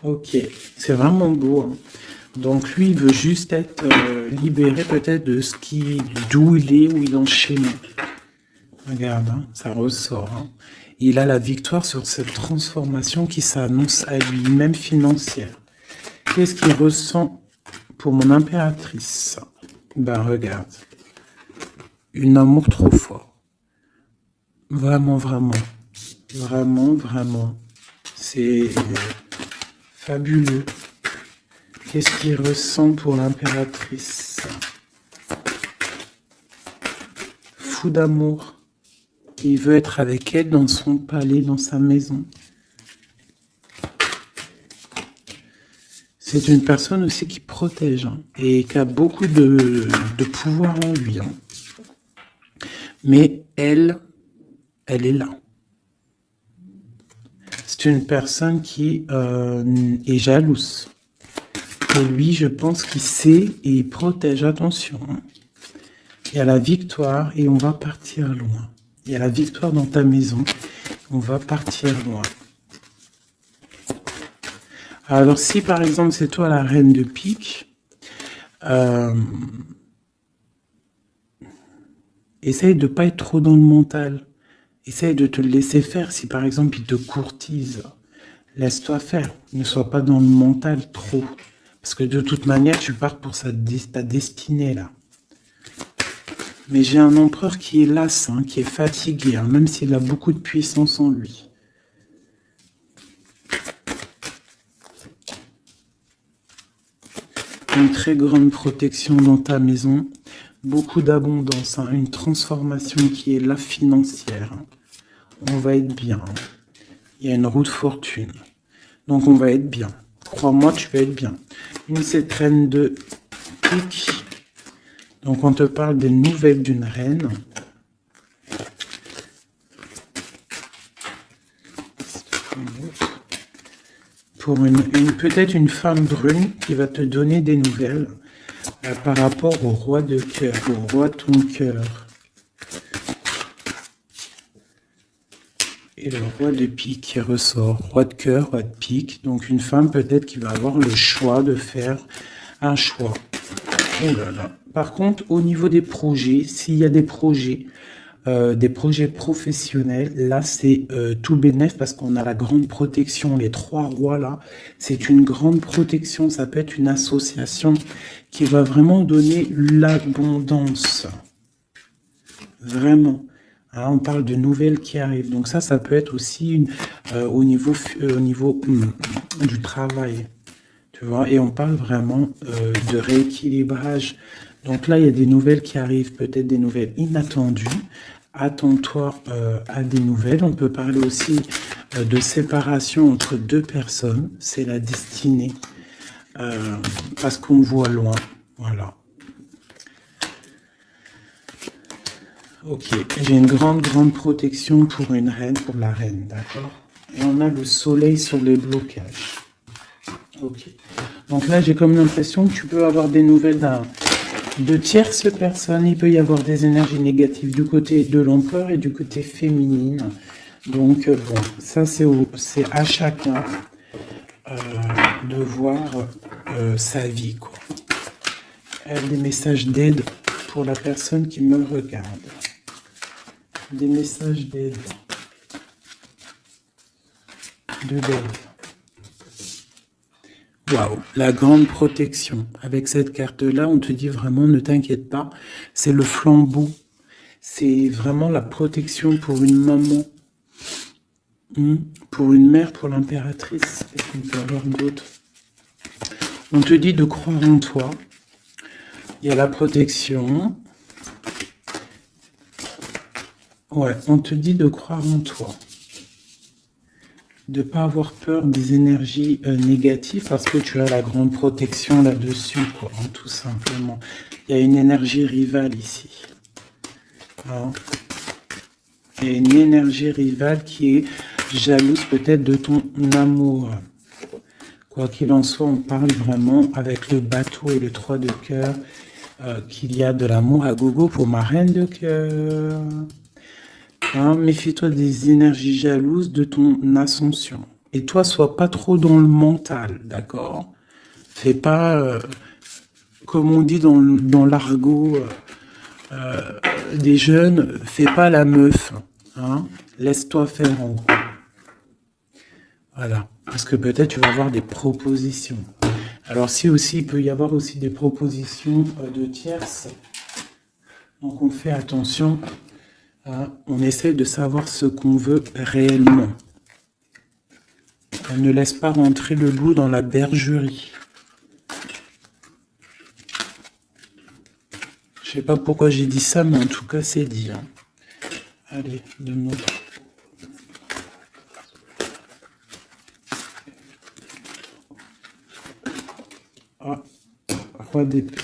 Ok, c'est vraiment beau. Hein. Donc lui, il veut juste être libéré peut-être de ce d'où il est, où il enchaîne. Regarde, hein, ça ressort. Hein. Il a la victoire sur cette transformation qui s'annonce à lui, même financière. Qu'est-ce qu'il ressent pour mon impératrice? Ben regarde, un amour trop fort. Vraiment, vraiment, vraiment, vraiment. C'est fabuleux. Qu'est-ce qu'il ressent pour l'impératrice? Fou d'amour. Il veut être avec elle dans son palais, dans sa maison. C'est une personne aussi qui protège hein, et qui a beaucoup de pouvoir en lui. Hein. Mais elle est là. C'est une personne qui est jalouse. Et lui, je pense qu'il sait et il protège. Attention. Hein. Il y a la victoire et on va partir loin. Il y a la victoire dans ta maison. On va partir loin. Alors, si par exemple, c'est toi la reine de pique, essaye de ne pas être trop dans le mental. Essaye de te laisser faire. Si par exemple, il te courtise, laisse-toi faire. Ne sois pas dans le mental trop. Parce que de toute manière, tu pars pour ta destinée, là. Mais j'ai un empereur qui est las, hein, qui est fatigué, hein, même s'il a beaucoup de puissance en lui. Une très grande protection dans ta maison, beaucoup d'abondance, hein, une transformation qui est là financière. On va être bien. Il y a une roue de fortune. Donc on va être bien. Crois-moi, tu vas être bien. Une cette reine de pique. Donc on te parle des nouvelles d'une reine. Pour peut-être une femme brune qui va te donner des nouvelles par rapport au roi de cœur, au roi de ton cœur. Et le roi de pique qui ressort, roi de cœur, roi de pique. Donc une femme peut-être qui va avoir le choix de faire un choix. Oh là là. Par contre, au niveau des projets, s'il y a des projets professionnels, là c'est tout bénef parce qu'on a la grande protection, les trois rois là, c'est une grande protection, ça peut être une association qui va vraiment donner l'abondance, vraiment. Hein, on parle de nouvelles qui arrivent, donc ça peut être aussi au niveau du travail, tu vois, et on parle vraiment de rééquilibrage. Donc là, il y a des nouvelles qui arrivent, peut-être des nouvelles inattendues. Attends-toi à des nouvelles. On peut parler aussi de séparation entre deux personnes. C'est la destinée. Parce qu'on voit loin. Voilà. Ok, j'ai une grande protection pour une reine, pour la reine, d'accord? Et on a le soleil sur les blocages. Ok. Donc là, j'ai comme l'impression que tu peux avoir des nouvelles de tierces personnes. Il peut y avoir des énergies négatives du côté de l'empereur et du côté féminine. Donc, bon, ça, c'est à chacun de voir sa vie, quoi. Des messages d'aide pour la personne qui me regarde. Des messages d'aide. De l'aide. Waouh, la grande protection. Avec cette carte-là, on te dit vraiment, ne t'inquiète pas, c'est le flambeau. C'est vraiment la protection pour une maman, pour une mère, pour l'impératrice. Qu'est-ce qu'on peut avoir d'autre? On te dit de croire en toi. Il y a la protection. Ouais, on te dit de croire en toi. De ne pas avoir peur des énergies négatives parce que tu as la grande protection là-dessus, quoi, hein, tout simplement. Il y a une énergie rivale ici. Hein. Il y a une énergie rivale qui est jalouse peut-être de ton amour. Quoi qu'il en soit, on parle vraiment avec le bateau et le 3 de cœur qu'il y a de l'amour à gogo pour ma reine de cœur. Hein, méfie-toi des énergies jalouses de ton ascension. Et toi, sois pas trop dans le mental, d'accord? Fais pas, comme on dit dans l'argot des jeunes, fais pas la meuf. Hein? Laisse-toi faire en gros. Voilà. Parce que peut-être tu vas avoir des propositions. Alors si aussi, il peut y avoir aussi des propositions de tierces. Donc on fait attention. On essaie de savoir ce qu'on veut réellement. On ne laisse pas rentrer le loup dans la bergerie. Je sais pas pourquoi j'ai dit ça, mais en tout cas c'est dit. Hein. Allez, de nouveau. Ah, roi d'épée.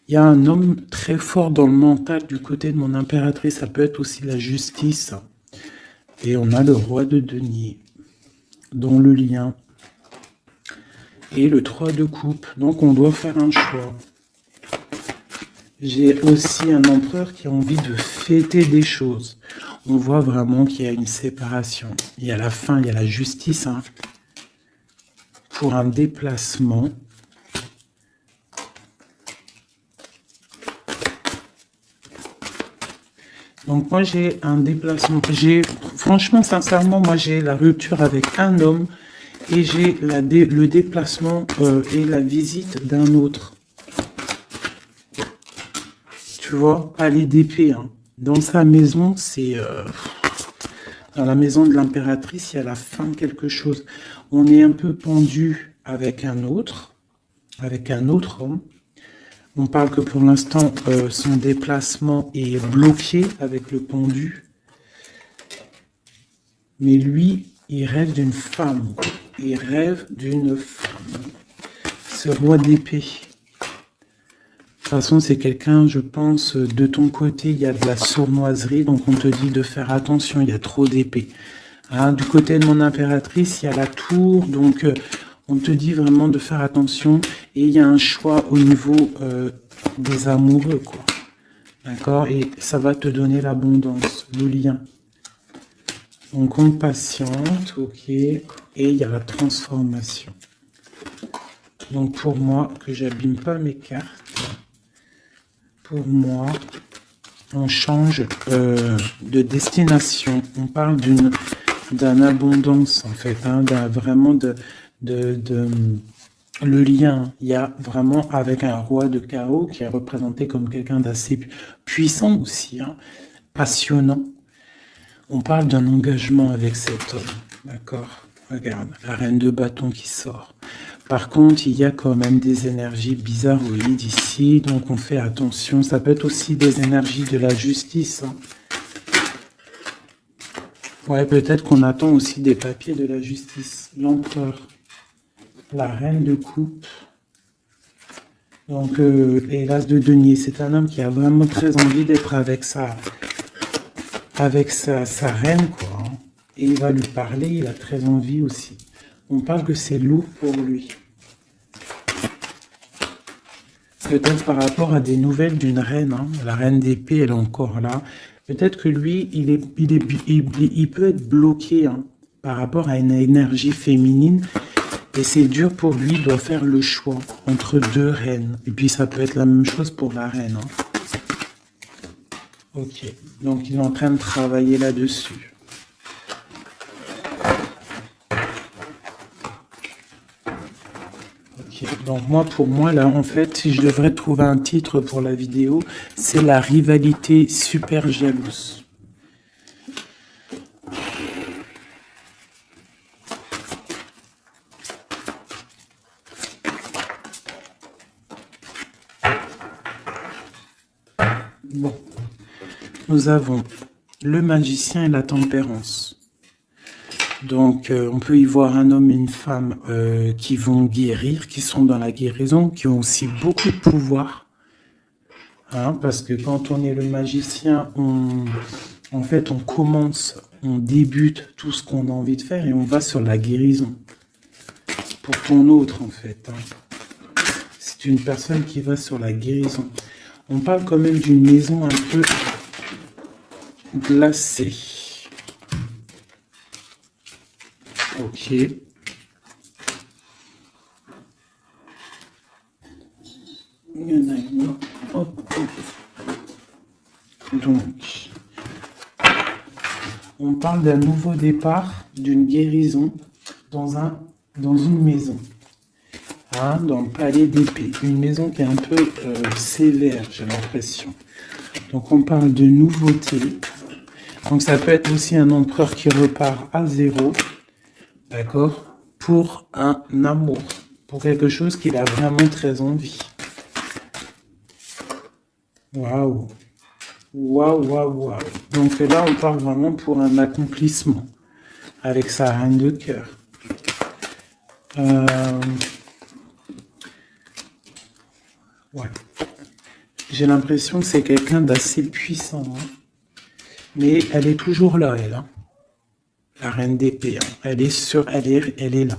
Il y a un homme très fort dans le mental du côté de mon impératrice. Ça peut être aussi la justice. Et on a le roi de denier, dont le lien. Et le 3 de coupe. Donc on doit faire un choix. J'ai aussi un empereur qui a envie de fêter des choses. On voit vraiment qu'il y a une séparation. Il y a la fin, il y a la justice. Hein, pour un déplacement. Donc moi j'ai un déplacement, franchement sincèrement moi j'ai la rupture avec un homme et j'ai le déplacement et la visite d'un autre. Tu vois, palais d'épée. Hein. Dans sa maison, c'est dans la maison de l'impératrice, il y a la fin de quelque chose. On est un peu pendu avec un autre homme. On parle que pour l'instant, son déplacement est bloqué avec le pendu. Mais lui, il rêve d'une femme. Il rêve d'une femme. Ce roi d'épée. De toute façon, c'est quelqu'un, je pense, de ton côté, il y a de la sournoiserie. Donc, on te dit de faire attention, il y a trop d'épées. Hein, du côté de mon impératrice, il y a la tour. Donc, on te dit vraiment de faire attention. Et il y a un choix au niveau des amoureux, quoi. D'accord? Et ça va te donner l'abondance, le lien. Donc, on patiente, ok. Et il y a la transformation. Donc, pour moi, que j'abîme pas mes cartes, pour moi, on change de destination. On parle d'une abondance, en fait, hein, vraiment le lien. Il y a vraiment avec un roi de chaos qui est représenté comme quelqu'un d'assez puissant aussi, hein, passionnant. On parle d'un engagement avec cet homme, d'accord? Regarde, la reine de bâton qui sort. Par contre, il y a quand même des énergies bizarroïdes ici, donc on fait attention. Ça peut être aussi des énergies de la justice. Hein. Ouais, peut-être qu'on attend aussi des papiers de la justice. L'empereur, la reine de coupe, Donc, et l'as de denier, c'est un homme qui a vraiment très envie d'être avec sa reine, quoi, hein. Et il va lui parler, il a très envie aussi. On parle que c'est lourd pour lui. Peut-être par rapport à des nouvelles d'une reine, hein. La reine d'épée, elle est encore là. Peut-être que lui, il peut être bloqué, hein, par rapport à une énergie féminine. Et c'est dur pour lui, il doit faire le choix entre deux reines. Et puis ça peut être la même chose pour la reine, hein. Ok, donc il est en train de travailler là-dessus. Ok, donc moi, pour moi, là, en fait, si je devrais trouver un titre pour la vidéo, c'est la rivalité super jalouse. Bon, nous avons le magicien et la tempérance. Donc, on peut y voir un homme et une femme qui vont guérir, qui sont dans la guérison, qui ont aussi beaucoup de pouvoir. Hein, parce que quand on est le magicien, en fait, on commence, on débute tout ce qu'on a envie de faire et on va sur la guérison. Pour ton autre, en fait, hein. C'est une personne qui va sur la guérison. On parle quand même d'une maison un peu glacée. Ok. Il y en a une. Hop, hop. Donc, on parle d'un nouveau départ, d'une guérison dans une maison. Hein, dans le palais d'épée. Une maison qui est un peu sévère, j'ai l'impression. Donc, on parle de nouveauté. Donc, ça peut être aussi un empereur qui repart à zéro. D'accord? Pour un amour. Pour quelque chose qu'il a vraiment très envie. Waouh! Waouh, waouh, waouh. Donc là, on parle vraiment pour un accomplissement. Avec sa reine de cœur. Ouais. J'ai l'impression que c'est quelqu'un d'assez puissant, hein. Mais elle est toujours là, elle, hein. La reine d'épée, hein. Elle est là.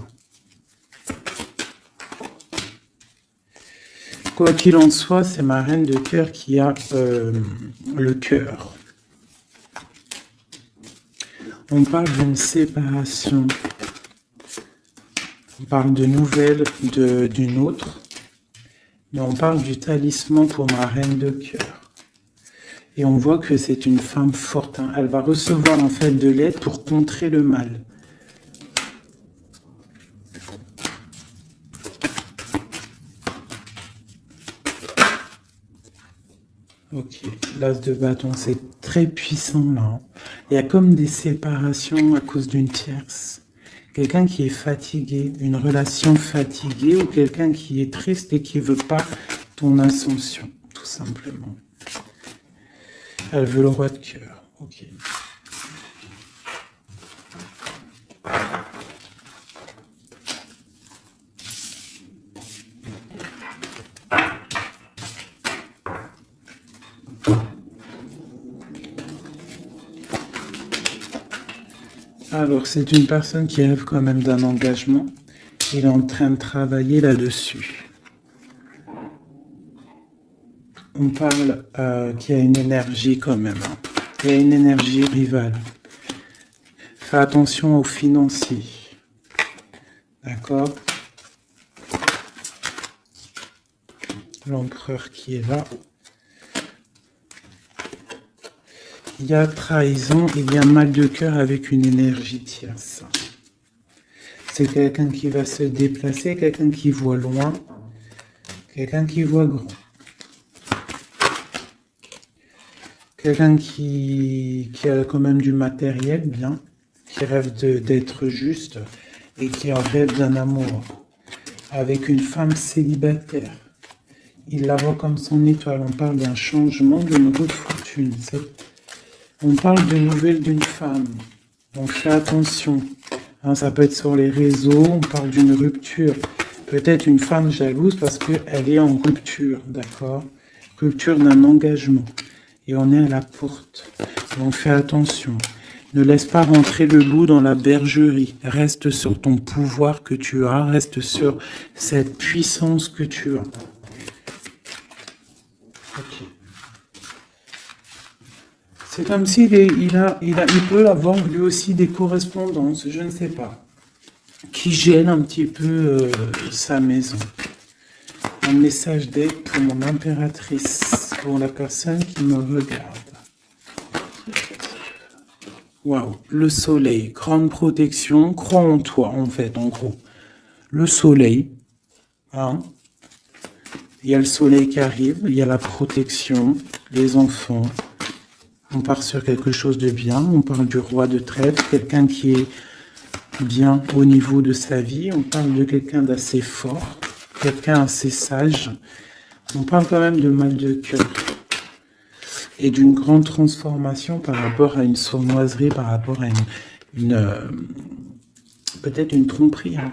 Quoi qu'il en soit, c'est ma reine de cœur qui a le cœur. On parle d'une séparation. On parle de nouvelles d'une autre. Mais on parle du talisman pour ma reine de cœur. Et on voit que c'est une femme forte, hein. Elle va recevoir en fait de l'aide pour contrer le mal. Ok, l'as de bâton, c'est très puissant là, hein. Il y a comme des séparations à cause d'une tierce. Quelqu'un qui est fatigué, une relation fatiguée, ou quelqu'un qui est triste et qui veut pas ton ascension, tout simplement. Elle veut le roi de cœur. Ok. Alors, c'est une personne qui rêve quand même d'un engagement. Il est en train de travailler là-dessus. On parle qu'il y a une énergie quand même, hein. Il y a une énergie rivale. Fais attention aux financiers. D'accord? L'empereur qui est là. Il y a trahison, il y a mal de cœur avec une énergie tierce. C'est quelqu'un qui va se déplacer, quelqu'un qui voit loin, quelqu'un qui voit grand. Quelqu'un qui a quand même du matériel, bien, qui rêve d'être juste et qui rêve d'un amour. Avec une femme célibataire. Il la voit comme son étoile. On parle d'un changement, d'une route fortune. On parle de nouvelles d'une femme. Donc fais attention. Hein, ça peut être sur les réseaux. On parle d'une rupture. Peut-être une femme jalouse parce qu'elle est en rupture, d'accord? Rupture d'un engagement. Et on est à la porte. Donc fais attention. Ne laisse pas rentrer le loup dans la bergerie. Reste sur ton pouvoir que tu as. Reste sur cette puissance que tu as. Ok. C'est comme s'il il peut avoir lui aussi des correspondances, je ne sais pas, qui gênent un petit peu sa maison. Un message d'aide pour mon impératrice, pour la personne qui me regarde. Waouh, le soleil, grande protection, crois en toi en fait, en gros. Le soleil, hein. Il y a le soleil qui arrive, il y a la protection, les enfants. On part sur quelque chose de bien, on parle du roi de trèfle, quelqu'un qui est bien au niveau de sa vie, on parle de quelqu'un d'assez fort, quelqu'un assez sage, on parle quand même de mal de cœur et d'une grande transformation par rapport à une sournoiserie, par rapport à peut-être une tromperie. Hein.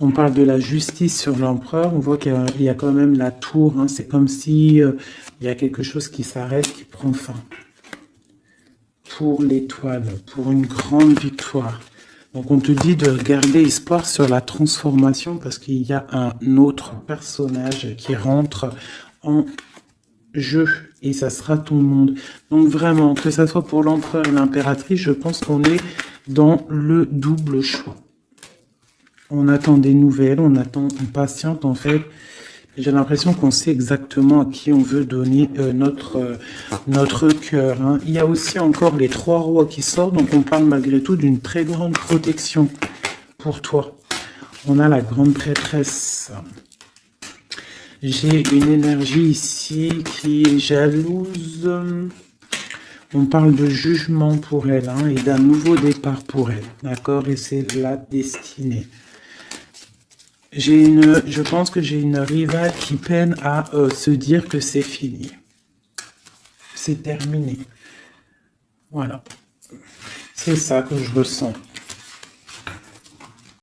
On parle de la justice sur l'empereur, on voit qu'il y a quand même la tour, hein. C'est comme si il y a quelque chose qui s'arrête, qui prend fin. Pour l'étoile, pour une grande victoire. Donc on te dit de garder espoir sur la transformation parce qu'il y a un autre personnage qui rentre en jeu et ça sera ton monde. Donc vraiment, que ça soit pour l'empereur et l'impératrice, je pense qu'on est dans le double choix. On attend des nouvelles, on patiente en fait. J'ai l'impression qu'on sait exactement à qui on veut donner notre cœur. Hein. Il y a aussi encore les 3 rois qui sortent, donc on parle malgré tout d'une très grande protection pour toi. On a la grande prêtresse. J'ai une énergie ici qui est jalouse. On parle de jugement pour elle hein, et d'un nouveau départ pour elle. D'accord? Et c'est la destinée. Je pense que j'ai une rivale qui peine à se dire que c'est fini. C'est terminé. Voilà. C'est ça que je ressens.